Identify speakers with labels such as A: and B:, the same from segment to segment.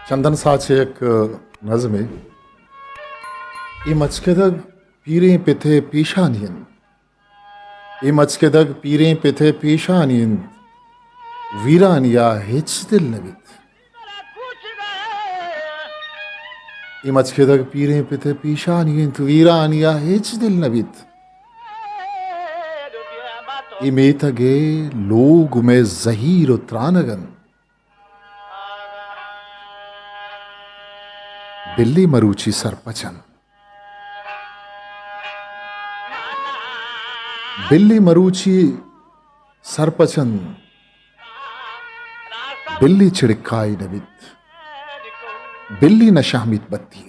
A: चंदन साचे एक नज़म है ये मचकेदग पीरें पिथे पीशानियन ये मचकेदग पीरें पिथे पीशानियन वीरानिया हिच दिल नबित ये मचकेदग पीरें पिथे पीशानियन वीरानिया हिच दिल नबित ये मेतगे लोग में जहीर त्रानगन बिल्ली मरूची सरपचन बिल्ली मरूची सरपचन बिल्ली चिड़काई नबित बिल्ली नशामित बत्ती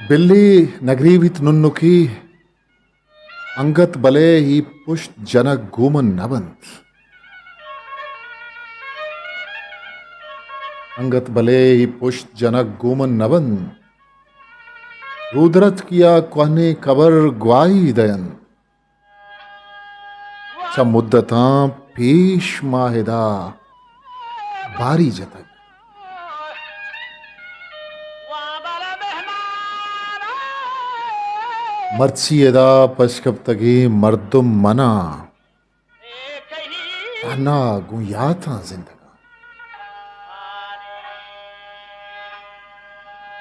A: बिल्ली नगरीवित नुन्नुकी अंगत बले ही पुष्ट जनक गोमन नबंत अंगत बले ही पुष्ट जनक गोमन नबन रुद्रत किया कोहने कबर ग्वाही दयन छ मुद्दता पेश माहिदा बारी जतक मर्चियदा पशकब तगे मर्दुम मना ताना गुया था जिंदगा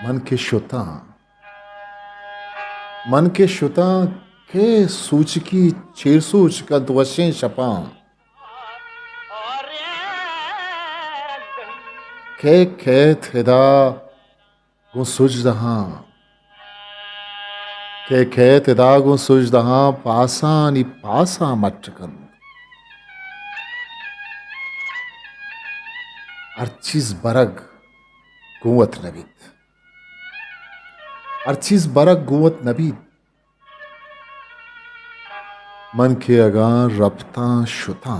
A: मन के शुता के सूचकी चेर सूच का दुवशें छपा के थिदा गु सुजदहा के थिदा गु सुजदहा पासा नी पासा मटकन अर्चिस बरग कुवत नबीत अर्चिस बरग गुवत नबी मन के अगा रफ्ता शुता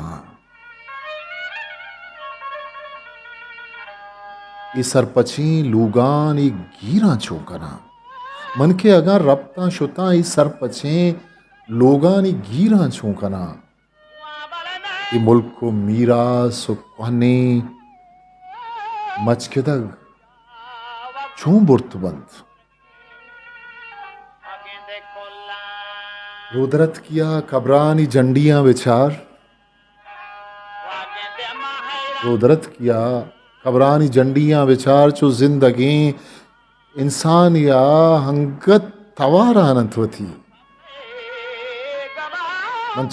A: ई सरपची लूगान ई गीरा चौकना मन के अगा रफ्ता शुता ई सरपचे लोगान ई गीरा चौकना ई मुल्क को मीरा सुखने मचकेदग चूं बुर्तबंद रुद्रत किया कब्रानी जंडियां विचार रुद्रत किया कब्रानी जंडियां विचार चो जिंदगी इंसान या हंगत तवारा अनंतवती मन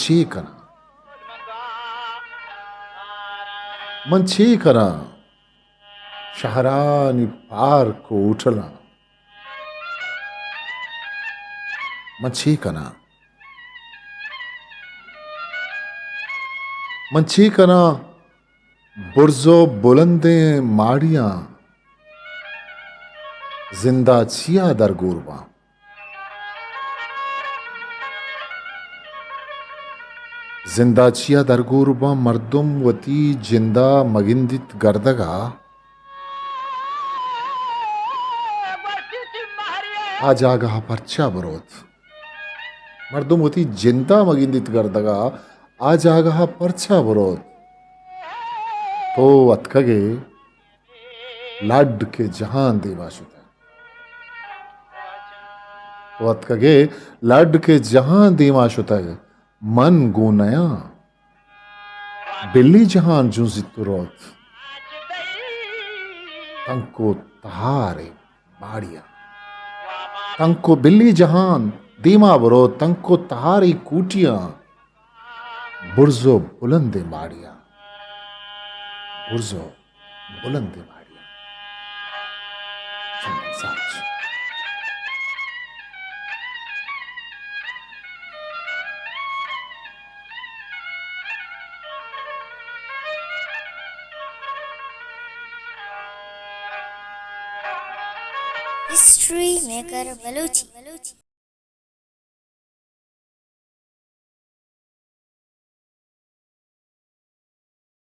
A: छे करा शहरानी पार को उठला मन छे कना बुर्जो बुलंदे माड़ियां जिंदा छिया दरगोरबा जिंदा छिया दरगोरबा मर्दुम वती जिंदा मगिंदित गर्दगा आज आगा परचा बरोत मर्दुम वती जिंदा मगिंदित गर्दगा आज आगा परचा बरोत तो अतकगे लाड के जहां देवाशुता तो अतकगे लाड के जहां देवाशुता मन गोनया बिल्ली जहां जुजितुरोत तंको तहारे बाड़िया तंको बिल्ली जहान दीमा बरो तंको तहारी कूटिया बुर्जो बुलंदे माड़िया बुर्जो बुलंदे माड़िया चंदन साच
B: हिस्ट्री मेकर बलूची।